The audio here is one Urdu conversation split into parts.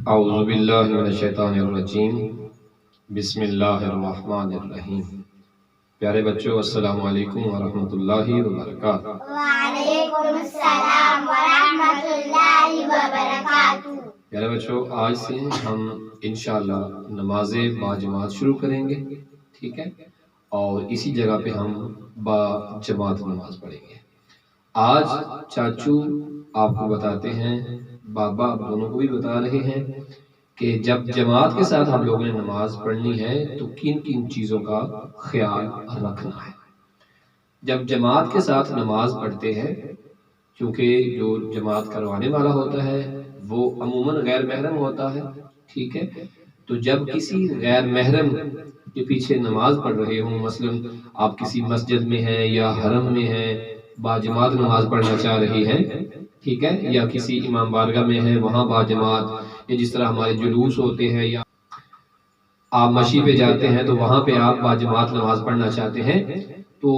اعوذ باللہ من الشیطان الرجیم بسم اللہ الرحمن الرحیم۔ پیارے بچوں، السلام علیکم ورحمۃ اللہ وبرکاتہ۔ وعلیکم السلام ورحمۃ اللہ وبرکاتہ۔ پیارے بچوں، آج سے ہم انشاءاللہ نماز باجماعت شروع کریں گے، ٹھیک ہے، اور اسی جگہ پہ ہم با جماعت نماز پڑھیں گے۔ آج چاچو آپ کو بتاتے ہیں، بابا آپ دونوں کو بھی بتا رہے ہیں کہ جب جماعت کے ساتھ ہم لوگوں نے نماز پڑھنی ہے تو کن کن چیزوں کا خیال رکھنا ہے۔ جب جماعت کے ساتھ نماز پڑھتے ہیں، کیونکہ جو جماعت کروانے والا ہوتا ہے وہ عموماً غیر محرم ہوتا ہے، ٹھیک ہے، تو جب کسی غیر محرم کے پیچھے نماز پڑھ رہے ہوں، مثلا آپ کسی مسجد میں ہیں یا حرم میں ہیں، باجماعت نماز پڑھنا چاہ رہی ہیں، ٹھیک ہے، یا کسی امام بارگاہ میں ہے وہاں باجماعت، یا جس طرح ہمارے جلوس ہوتے ہیں یا آپ مشی پہ جاتے ہیں تو وہاں پہ آپ باجماعت نماز پڑھنا چاہتے ہیں، تو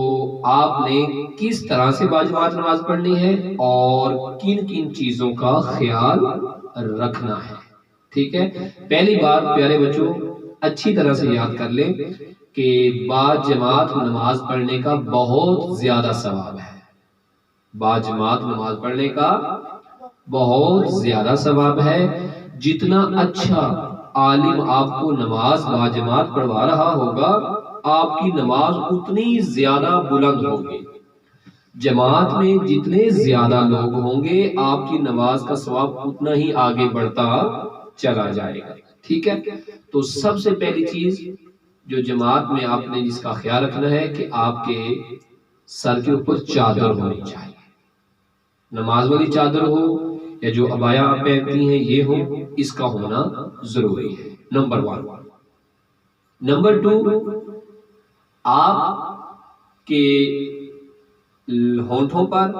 آپ نے کس طرح سے باجماعت نماز پڑھنی ہے اور کن کن چیزوں کا خیال رکھنا ہے، ٹھیک ہے۔ پہلی بار پیارے بچوں اچھی طرح سے یاد کر لیں کہ باجماعت نماز پڑھنے کا بہت زیادہ ثواب ہے۔ باجماعت نماز پڑھنے کا بہت زیادہ ثواب ہے۔ جتنا اچھا عالم آپ کو نماز باجماعت پڑھوا رہا ہوگا، آپ کی نماز اتنی زیادہ بلند ہوگی۔ جماعت میں جتنے زیادہ لوگ ہوں گے، آپ کی نماز کا ثواب اتنا ہی آگے بڑھتا چلا جائے گا، ٹھیک ہے۔ تو سب سے پہلی چیز جو جماعت میں آپ نے جس کا خیال رکھنا ہے کہ آپ کے سر کے اوپر چادر ہونی چاہیے، نماز والی چادر ہو یا جو عبایا آپ پہنتی ہیں یہ ہو، اس کا ہونا ضروری ہے، نمبر 1۔ نمبر 2، آپ کے ہونٹوں پر،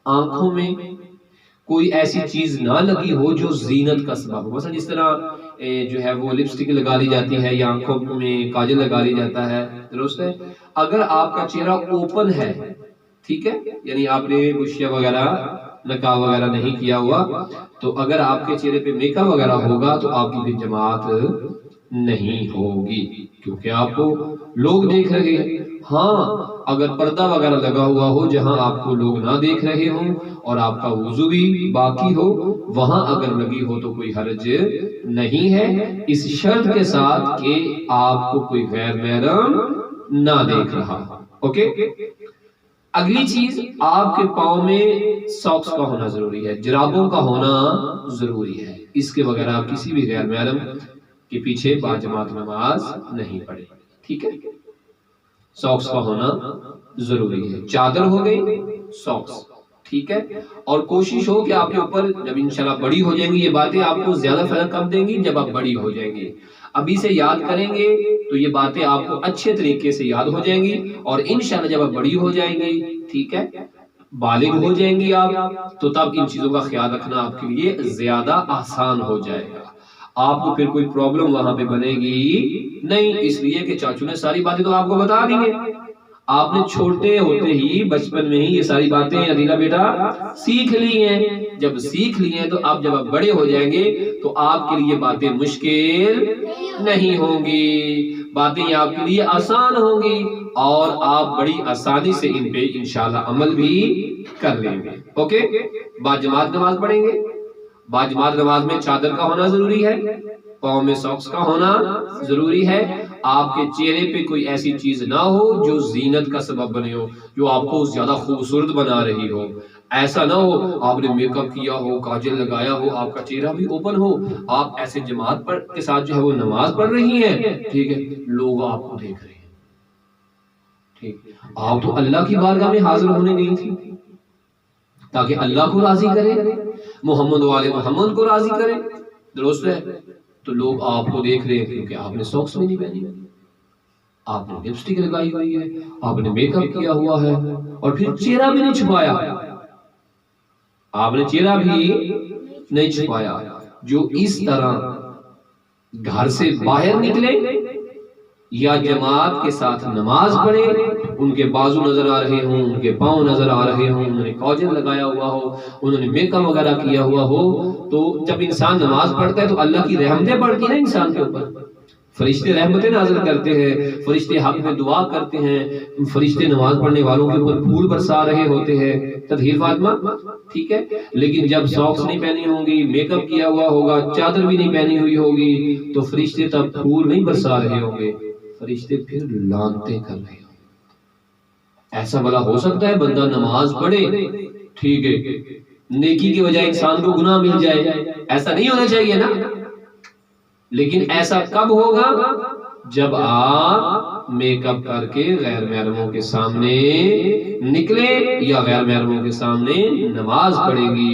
آنکھوں میں کوئی ایسی چیز نہ لگی ہو جو زینت کا سبب ہو، مثلا جس طرح جو ہے وہ لپسٹک لگا لی جاتی ہے یا آنکھوں میں کاجل لگا لی جاتا ہے، درست ہے۔ اگر آپ کا چہرہ اوپن ہے، ٹھیک ہے، یعنی آپ نے گوشیاں وغیرہ نقاب وغیرہ نہیں کیا ہوا، تو اگر آپ کے چہرے پہ میک اپ وغیرہ ہوگا تو آپ کی بھی جماعت نہیں ہوگی، کیونکہ آپ کو لوگ دیکھ رہے ہیں۔ ہاں، اگر پردہ وغیرہ لگا ہوا ہو جہاں آپ کو لوگ نہ دیکھ رہے ہوں اور آپ کا وضو بھی باقی ہو، وہاں اگر لگی ہو تو کوئی حرج نہیں ہے، اس شرط کے ساتھ کہ آپ کو کوئی غیر محرم نہ دیکھ رہا، اوکے۔ اگلی چیز، آپ کے پاؤں میں ساکس کا ہونا ضروری ہے، جرابوں کا ہونا ضروری ہے، اس کے بغیر آپ کسی بھی غیر محرم کے پیچھے باجماعت نماز نہیں پڑھیں، ٹھیک ہے۔ ساکس کا ہونا ضروری ہے، چادر ہو گئی، ساکس، ٹھیک ہے۔ اور کوشش ہو کہ آپ کے اوپر جب انشاءاللہ بڑی ہو جائیں گی یہ باتیں آپ کو زیادہ فرق کب دیں گی، جب آپ بڑی ہو جائیں گی۔ ابھی سے یاد کریں گے تو یہ باتیں آپ کو اچھے طریقے سے یاد ہو جائیں گی، اور انشاءاللہ جب آپ بڑی ہو جائیں گی، ٹھیک ہے، بالغ ہو جائیں گی آپ، تو تب ان چیزوں کا خیال رکھنا آپ کے لیے زیادہ آسان ہو جائے گا، آپ کو پھر کوئی پرابلم وہاں پہ بنے گی نہیں، اس لیے کہ چاچو نے ساری باتیں تو آپ کو بتا دی ہیں، آپ نے چھوٹے ہوتے ہی بچپن میں ہی یہ ساری باتیں عدیلہ بیٹا سیکھ لی ہیں۔ جب سیکھ لی ہیں تو اب جب آپ بڑے ہو جائیں گے تو آپ کے لیے باتیں مشکل نہیں ہوں گی، باتیں آپ کے لیے آسان ہوں گی، اور آپ بڑی آسانی سے ان پہ انشاءاللہ عمل بھی کر لیں گے، اوکے۔ باجماعت نماز پڑھیں گے، باجماعت نماز میں چادر کا ہونا ضروری ہے، پاؤں میں ساکس کا ہونا ضروری ہے، آپ کے چہرے پہ کوئی ایسی چیز نہ ہو جو زینت کا سبب بنے ہو، جو آپ کو زیادہ خوبصورت بنا رہی ہو، ایسا نہ ہو آپ نے میک اپ کیا ہو، کاجل لگایا ہو، آپ کا چہرہ بھی اوپن ہو، آپ ایسے جماعت پر کے ساتھ جو ہے وہ نماز پڑھ رہی ہیں، ٹھیک ہے، لوگ آپ کو دیکھ رہے ہیں، ٹھیک، آپ تو اللہ کی بارگاہ میں حاضر ہونے گئی تھی تاکہ اللہ کو راضی کرے، محمد والے محمد کو راضی کرے، درست ہے، تو لوگ آپ کو دیکھ رہے ہیں کیونکہ آپ نے ساکس بھی نہیں پہنی، آپ نے لپسٹک لگائی ہوئی ہے، آپ نے میک اپ کیا ہوا ہے، اور پھر چہرہ بھی نہیں چھپایا، آپ نے چہرہ بھی نہیں چھپایا۔ جو اس طرح گھر سے باہر نکلے یا جماعت کے ساتھ نماز پڑھے، ان کے بازو نظر آ رہے ہوں، ان کے پاؤں نظر آ رہے ہوں، انہوں نے کاجل لگایا ہوا ہو، انہوں نے میک اپ وغیرہ کیا ہوا ہو، تو جب انسان نماز پڑھتا ہے تو اللہ کی رحمتیں پڑتی ہیں نا انسان کے اوپر، فرشتے رحمتیں نازل کرتے ہیں، فرشتے حق میں دعا کرتے ہیں، فرشتے نماز پڑھنے والوں کے اوپر پھول برسا رہے ہوتے ہیں، تطہیر فاطمہ ٹھیک ہے۔ لیکن جب ساکس نہیں پہنی ہوں گی، میک اپ کیا ہوا ہوگا، چادر بھی نہیں پہنی ہوئی ہوگی، تو فرشتے تب پھول نہیں برسا رہے ہوں گے، فرشتے پھر لعنتیں کر رہے ہوں گے۔ ایسا بلا ہو سکتا ہے بندہ نماز پڑھے ٹھیک ہے، نیکی کی وجہ انسان کو گناہ مل جائے، ایسا نہیں ہونا چاہیے نا۔ لیکن ایسا کب ہوگا؟ جب آپ میک اپ کر کے غیر محرموں کے سامنے نکلے یا غیر محرموں کے سامنے نماز پڑھیں گی،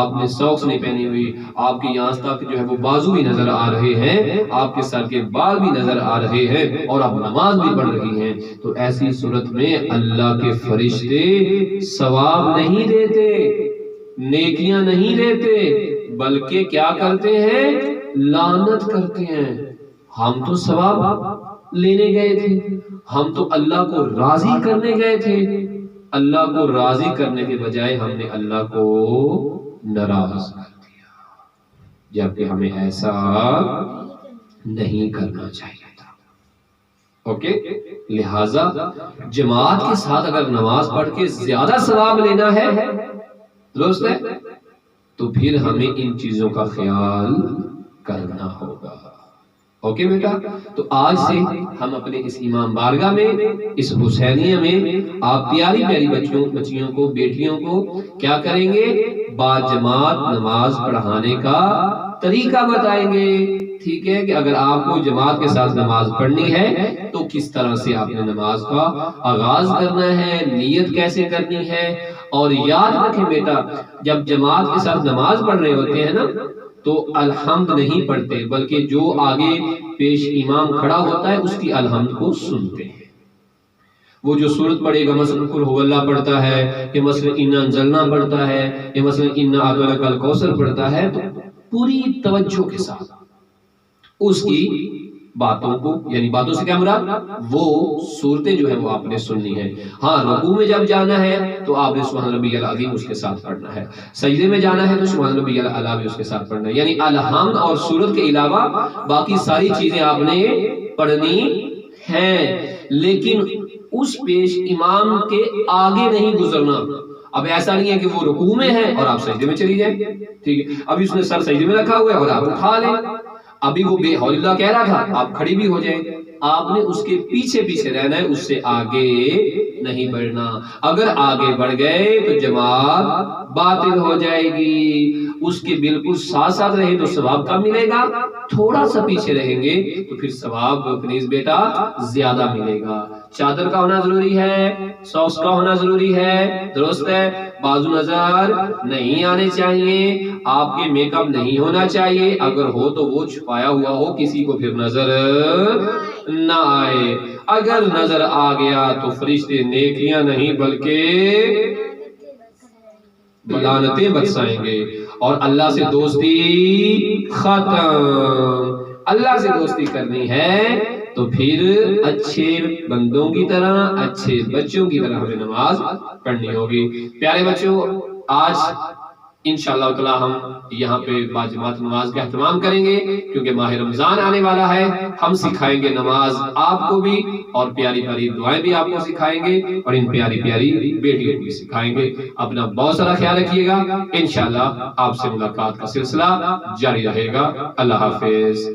آپ نے ساکس نہیں پہنی ہوئی، آپ کے یہاں تک جو ہے وہ بازو بھی نظر آ رہے ہیں، آپ کے سر کے بال بھی نظر آ رہے ہیں، اور آپ نماز بھی پڑھ رہی ہیں، تو ایسی صورت میں اللہ کے فرشتے ثواب نہیں دیتے، نیکیاں نہیں دیتے، بلکہ کیا کرتے ہیں؟ لعنت کرتے ہیں۔ ہم تو ثواب لینے گئے تھے، ہم تو اللہ کو راضی کرنے گئے تھے، اللہ کو راضی کرنے کے بجائے ہم نے اللہ کو ناراض کر دیا، جبکہ ہمیں ایسا نہیں کرنا چاہیے تھا۔ اوکے، لہذا جماعت کے ساتھ اگر نماز پڑھ کے زیادہ ثواب لینا ہے، درست ہے، تو پھر ہمیں ان چیزوں کا خیال کرنا ہوگا۔ اوکے بیٹا، تو آج سے ہم اپنے اس امام بارگاہ میں، اس حسینیہ میں آپ پیاری پیاری بچیوں کو، بیٹیوں کو کیا کریں گے؟ با جماعت نماز پڑھانے کا طریقہ بتائیں گے، ٹھیک ہے، کہ اگر آپ کو جماعت کے ساتھ نماز پڑھنی ہے تو کس طرح سے آپ نے نماز کا آغاز کرنا ہے، نیت کیسے کرنی ہے۔ اور یاد رکھیں بیٹا، جب جماعت کے ساتھ نماز پڑھ رہے ہوتے ہیں نا، تو الحمد نہیں پڑھتے، بلکہ جو آگے پیش امام کھڑا ہوتا ہے اس کی الحمد کو سنتے ہیں۔ وہ جو سورت پڑھے گا، مثلا قل هو اللہ پڑھتا ہے، یا مثلا انا انزلنا پڑھتا ہے، یا مثلا انا اعطیناک الکوثر پڑھتا ہے، تو پوری توجہ کے ساتھ اس کی باتوں کو، یعنی باتوں سے کیا مراد؟ وہ صورتیں جو ہیں وہ آپ نے سننی ہے۔ ہاں، رکوع میں جب جانا ہے تو آپ نے سبحان ربی العظیم اس کے ساتھ پڑھنا ہے، سجدے میں جانا ہے تو سبحان ربی الاعلیٰ بھی اس کے ساتھ پڑھنا ہے، یعنی الحمد اور سورت کے علاوہ باقی ساری چیزیں آپ نے پڑھنی ہیں، لیکن اس پیش امام کے آگے نہیں گزرنا۔ اب ایسا نہیں ہے کہ وہ رکوع میں ہے اور آپ سجدے میں چلی جائیں، ٹھیک ہے، ابھی اس نے سر سجدے میں رکھا ہوا ہے اور آپ اٹھا لیں، ابھی وہ بے حول اللہ کہہ رہا تھا، آپ کھڑی بھی ہو جائیں، آپ نے اس کے پیچھے پیچھے رہنا ہے، اس سے آگے نہیں بڑھنا۔ اگر آگے بڑھ گئے تو جماعت باطل ہو جائے گی، اس کے بالکل ساتھ ساتھ رہے تو ثواب کم ملے گا، تھوڑا سا پیچھے رہیں گے تو پھر ثواب پلیز بیٹا زیادہ ملے گا۔ چادر کا ہونا ضروری ہے، ساکس کا ہونا ضروری ہے، درست ہے، بازو نظر نہیں آنے چاہیے، آپ کے میک اپ نہیں ہونا چاہیے، اگر ہو تو وہ چھپایا ہوا ہو، کسی کو پھر نظر نہ آئے، اگر نظر آ گیا تو فرشتے نیکیاں نہیں بلکہ لعنتیں برسائیں گے، اور اللہ سے دوستی ختم۔ اللہ سے دوستی کرنی ہے تو پھر اچھے بندوں کی طرح، اچھے بچوں کی طرح ہمیں نماز پڑھنی ہوگی۔ پیارے بچوں، آج انشاءاللہ تعالی ہم یہاں پہ باجماعت نماز کا اہتمام کریں گے، کیونکہ ماہ رمضان آنے والا ہے، ہم سکھائیں گے نماز آپ کو بھی، اور پیاری پیاری دعائیں بھی آپ کو سکھائیں گے، اور ان پیاری پیاری بیٹیوں کو بھی سکھائیں گے۔ اپنا بہت سارا خیال رکھیے گا، انشاءاللہ آپ سے ملاقات کا سلسلہ جاری رہے گا۔ اللہ حافظ۔